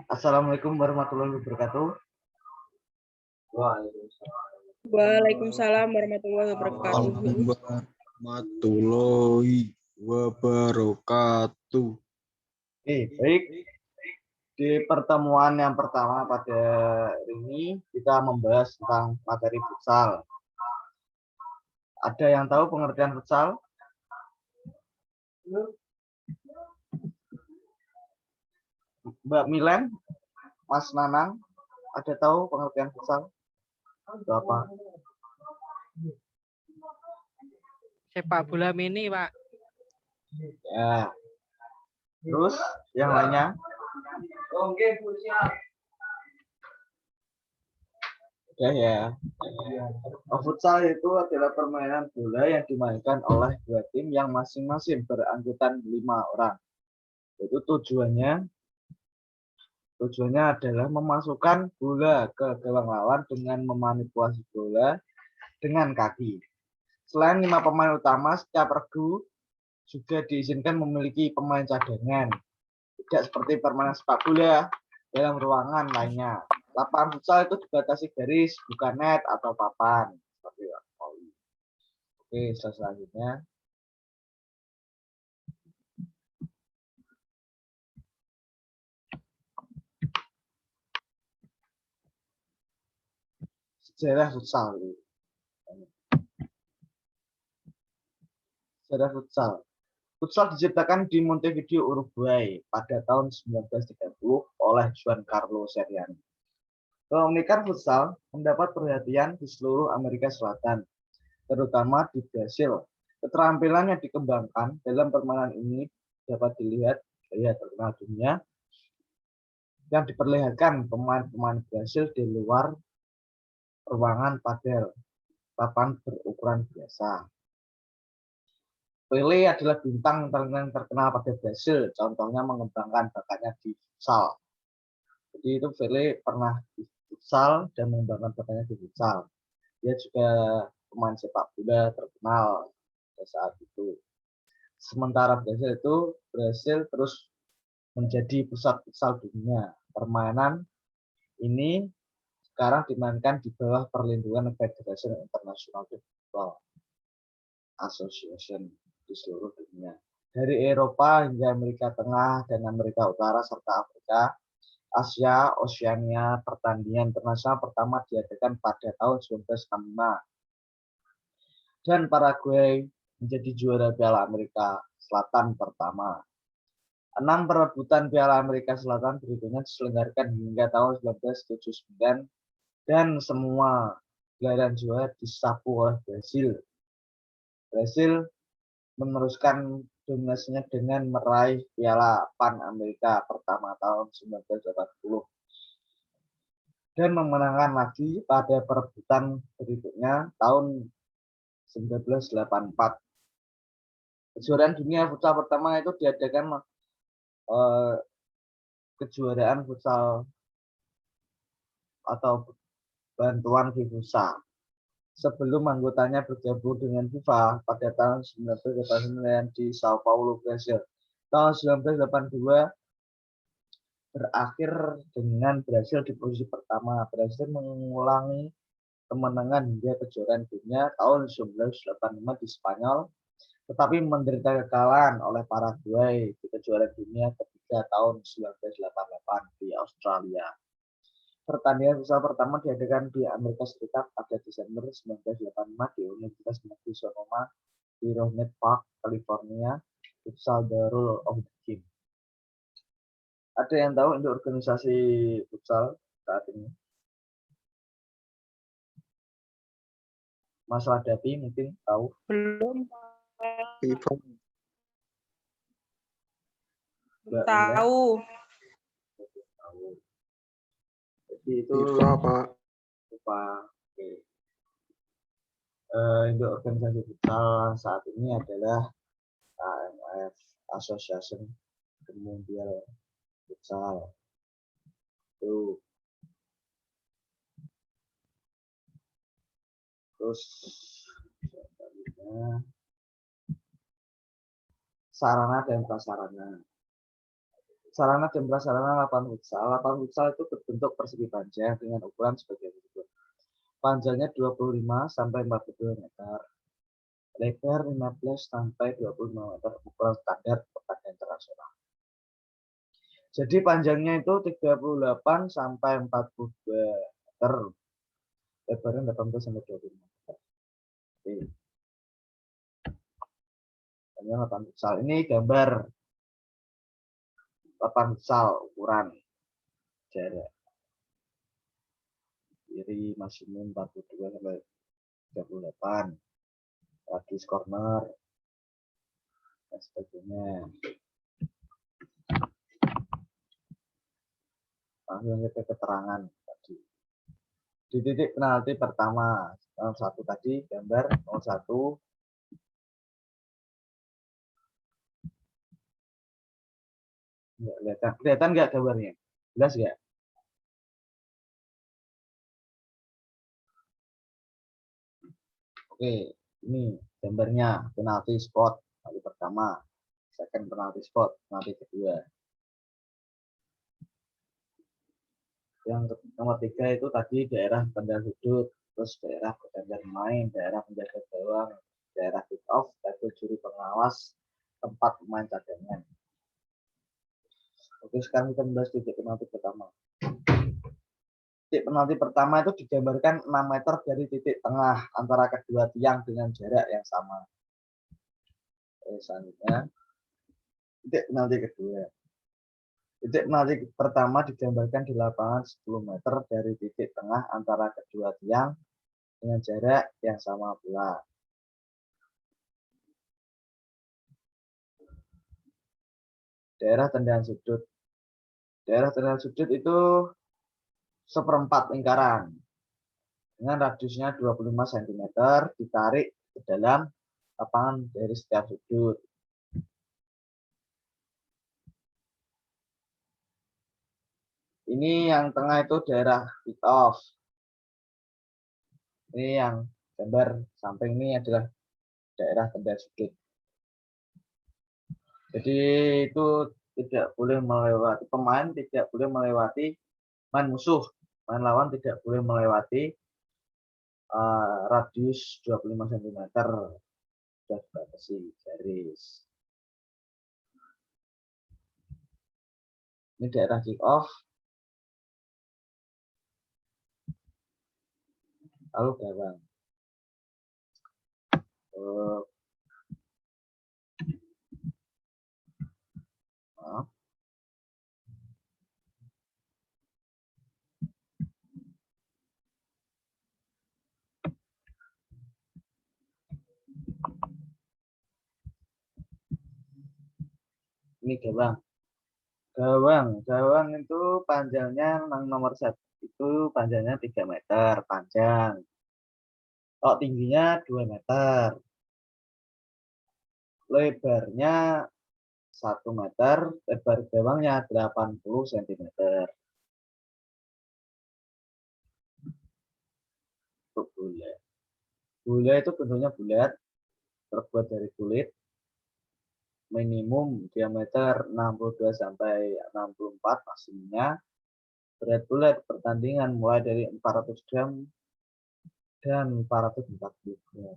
Assalamualaikum warahmatullahi wabarakatuh. Waalaikumsalam warahmatullahi wabarakatuh. Warahmatullahi wabarakatuh. Oke, baik. Di pertemuan yang pertama pada hari ini kita membahas tentang materi futsal. Ada yang tahu pengertian futsal? Mbak Milen, Mas Nanang, ada tahu pengertian futsal? Itu apa? Sepak bola mini, Pak. Ya. Terus yang lainnya? Ya. Futsal itu adalah permainan bola yang dimainkan oleh dua tim yang masing-masing beranggotan 5 orang. Itu tujuannya adalah memasukkan bola ke gawang lawan dengan memanipulasi bola dengan kaki. Selain 5 pemain utama, setiap regu juga diizinkan memiliki pemain cadangan. Tidak seperti permainan sepak bola dalam ruangan lainnya. Lapangan futsal itu dibatasi garis, bukan net atau papan. Oke, selanjutnya. Sejarah futsal. Sejarah futsal. Futsal diciptakan di Montevideo, Uruguay pada tahun 1930 oleh Juan Carlos Seriani. Keunikan futsal mendapat perhatian di seluruh Amerika Selatan, terutama di Brasil. Keterampilan yang dikembangkan dalam permainan ini dapat dilihat gaya terkenal dunia yang diperlihatkan pemain-pemain Brasil di luar ruangan padel, papan berukuran biasa. Pelé adalah bintang yang terkenal pada Brasil, contohnya mengembangkan bakatnya di futsal. Jadi itu Pelé pernah di futsal dan mengembangkan bakatnya di futsal. Dia juga pemain sepak bola terkenal pada saat itu. Sementara Brasil terus menjadi pusat futsal dunia. Permainan ini sekarang dimainkan di bawah perlindungan Federation International Football Association di seluruh dunia. Dari Eropa hingga Amerika Tengah dan Amerika Utara serta Afrika, Asia, Oseania, pertandingan internasional pertama diadakan pada tahun 1965. Dan Paraguay menjadi juara Piala Amerika Selatan pertama. 6 perebutan Piala Amerika Selatan berikutnya diselenggarakan hingga tahun 1979 dan semua gelaran juara disapu oleh Brasil. Brasil meneruskan dominasinya dengan meraih Piala Pan Amerika pertama tahun 1980 dan memenangkan lagi pada perebutan berikutnya tahun 1984. Kejuaraan dunia futsal pertama itu diadakan kejuaraan futsal atau bantuan FIFA. Sebelum anggotanya bergabung dengan FIFA pada tahun 1989 di Sao Paulo, Brasil. Tahun 1982 berakhir dengan Brasil di posisi pertama. Brasil mengulangi kemenangan hingga kejuaraan dunia tahun 1985 di Spanyol, tetapi menderita kekalahan oleh Paraguay di kejuaraan dunia ketiga tahun 1988 di Australia. Pertandingan futsal pertama diadakan di Amerika Serikat pada Desember 1985 di Universitas Negeri Sonoma di Rohnert Park, California. Futsal the Rule of the Game. Ada yang tahu untuk organisasi futsal saat ini? Mas Radati mungkin tahu? Belum FIFA. tahu. Jadi itu FIFA, Pak. FIFA. Oke. Untuk organisasi futsal saat ini adalah AMF, Association Mundial Futsal. Itu. Terus sarana dan prasarana. Sarana dan prasarana lapangan futsal. Lapangan futsal itu berbentuk persegi panjang dengan ukuran sebagai berikut. Panjangnya 25 sampai 42 meter. Lebar 15 sampai 25 meter, ukuran standar pekan internasional. Jadi panjangnya itu 38 sampai 42 meter. Lebarnya 18 sampai 25 meter. Oke. Ini lapangan futsal. Ini gambar lapangan futsal ukuran jarak. Kiri maksimum 42 sampai 38. Radius corner dan sebagainya. Langsung ke keterangan tadi. Di titik penalti pertama, 01 tadi gambar 01. Kelihatan nggak gambarnya? Jelas nggak? Oke, ini gambarnya penalti spot penalti pertama, second penalti spot penalti kedua. Yang nomor 3 itu tadi daerah tendang sudut, terus daerah pergantian main, daerah penjaga gawang, daerah kick off, level juri pengawas, tempat pemain cadangan. Oke, sekarang kita membahas titik penalti pertama. Titik penalti pertama itu digambarkan 6 meter dari titik tengah antara kedua tiang dengan jarak yang sama. Oke, selanjutnya titik penalti kedua. Titik penalti pertama digambarkan di lapangan 10 meter dari titik tengah antara kedua tiang dengan jarak yang sama pula. Daerah tendangan sudut. Daerah tendangan sudut itu seperempat lingkaran dengan radiusnya 25 cm ditarik ke dalam lapangan dari setiap sudut. Ini yang tengah itu daerah kick off. Ini yang gambar samping ini adalah daerah tendang sudut. Jadi itu tidak boleh melewati pemain, tidak boleh melewati main musuh, main lawan tidak boleh melewati radius 25 cm. Sudah dibatasi garis. Ini daerah kick off. Lalu gawang. Ini gawang. Gawang itu panjangnya nomor 1 itu panjangnya 3 meter panjang. Kalau tingginya 2 meter. Lebarnya 1 meter, lebar gawangnya 80 cm. Untuk bola. Bola itu bentuknya bulat, terbuat dari kulit. Minimum diameter 62 sampai 64 maksimumnya. Berat bulat pertandingan mulai dari 400 gram dan 440 gram.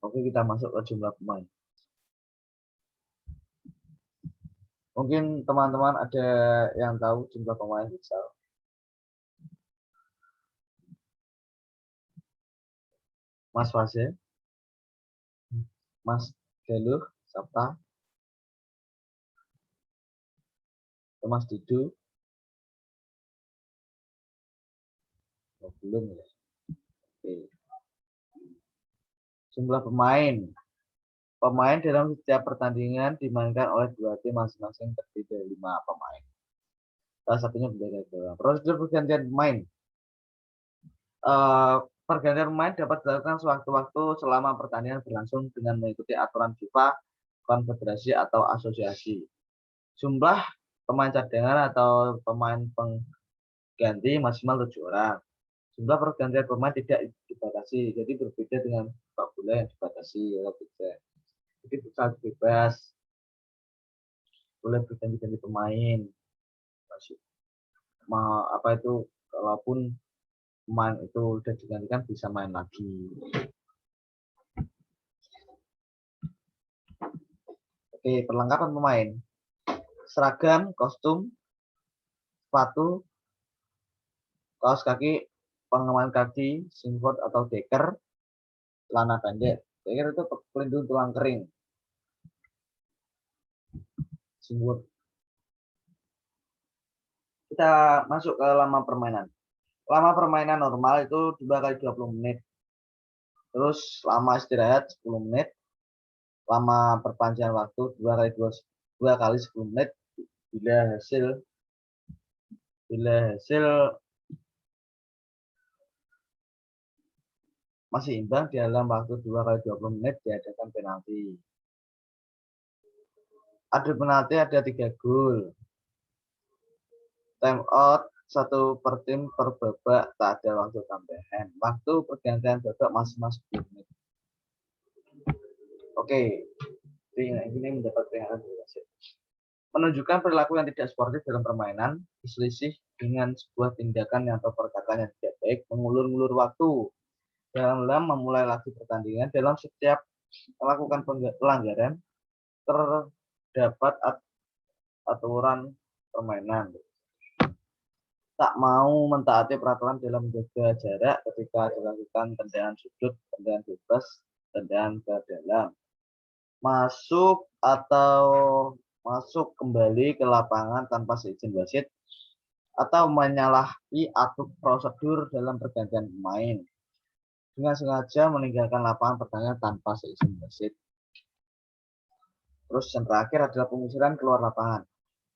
Oke, kita masuk ke jumlah pemain. Mungkin teman-teman ada yang tahu jumlah pemain futsal. Mas Fase, Mas Galuh, Sabta, Mas Didu, oh, belum ya. Oke. Jumlah pemain. Pemain dalam setiap pertandingan dimainkan oleh dua tim masing-masing terdiri dari 5 pemain. Salah satunya penjaga gawang. Prosedur pergantian pemain. Pergantian pemain dapat dilakukan sewaktu-waktu selama pertandingan berlangsung dengan mengikuti aturan FIFA, konfederasi atau asosiasi. Jumlah pemain cadangan atau pemain pengganti maksimal 7 orang. Jumlah pergantian pemain tidak dibatasi. Jadi berbeda dengan sepak bola yang dibatasi oleh tidak. Jadi futsal bebas, boleh berganti-ganti pemain. Masuk apa itu, kalaupun pemain itu sudah digantikan bisa main lagi. Oke, perlengkapan pemain. Seragam, kostum, sepatu, kaos kaki, pengaman kaki, singlet atau deker, celana pendek. Deker itu pelindung tulang kering. Singlet. Kita masuk ke lama permainan. Lama permainan normal itu 2 kali 20 menit. Terus lama istirahat 10 menit. Lama perpanjangan waktu 2 kali 10 menit. Bila hasil masih imbang di dalam waktu 2 kali 20 menit diadakan penalti. Adu penalti ada 3 gol. Time out 1 per tim per babak, tak ada waktu tambahan. Waktu pergantian babak masing-masing 10 menit. Oke, ini mendapat peringatan dari wasit. Menunjukkan perilaku yang tidak sportif dalam permainan, berselisih dengan sebuah tindakan atau perkataan yang tidak baik, mengulur-ulur waktu dalam memulai lagi pertandingan. Dalam setiap melakukan pelanggaran terdapat aturan permainan. Tak mau mentaati peraturan dalam menjaga jarak ketika dilakukan tendangan sudut, tendangan bebas, tendangan ke dalam, masuk kembali ke lapangan tanpa seizin wasit, atau menyalahi aturan prosedur dalam pergantian pemain dengan sengaja meninggalkan lapangan pertandingan tanpa seizin wasit. Terus yang terakhir adalah pengusiran keluar lapangan.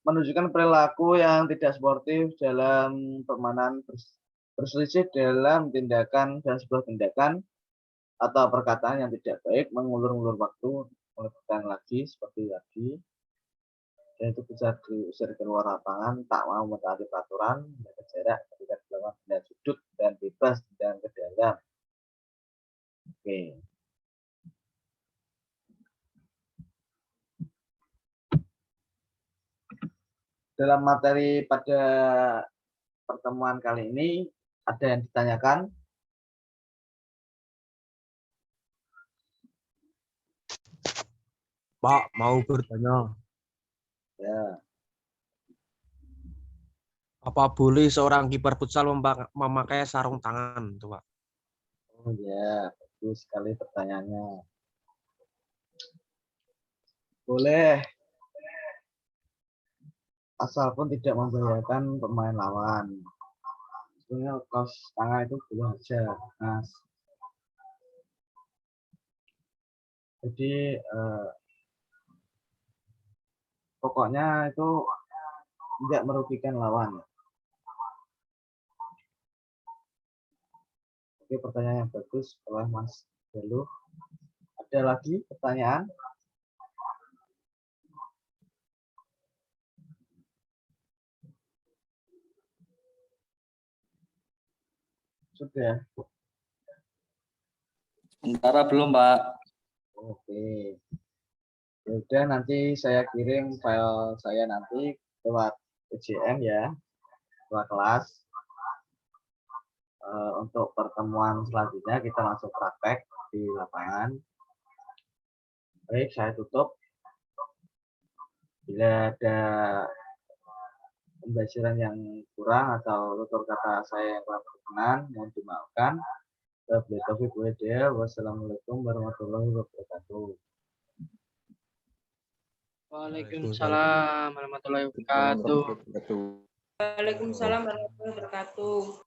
Menunjukkan perilaku yang tidak sportif dalam permainan, berselisih dalam tindakan dan sebuah tindakan atau perkataan yang tidak baik, mengulur-ulur waktu, melakukan lagi seperti tadi, dan itu bisa diusir keluar lapangan, tak mau mentaati peraturan, menjaga jarak ketika dilakukan tendangan sudut dan bebas dan ke dalam. Oke. Dalam materi pada pertemuan kali ini, ada yang ditanyakan? Pak, mau bertanya. Ya. Apa boleh seorang kiper futsal memakai sarung tangan, tuh, Pak? Oh ya, bagus sekali pertanyaannya. Boleh, asalpun tidak membahayakan pemain lawan. Sebenarnya kaos tangan itu boleh aja, Mas. Jadi pokoknya itu tidak merugikan lawan. Oke, pertanyaan yang bagus oleh Mas Belu. Ada lagi pertanyaan? Sudah. Sementara belum, Pak. Oke. Sudah, nanti saya kirim file saya nanti lewat UJM ya, lewat kelas. Untuk pertemuan selanjutnya kita langsung praktek di lapangan. Baik, saya tutup. Bila ada pembelajaran yang kurang atau tutur kata saya yang kurang berkenan, mohon dimaafkan. Wassalamualaikum warahmatullahi wabarakatuh. Waalaikumsalam warahmatullahi wabarakatuh. Waalaikumsalam warahmatullahi wabarakatuh.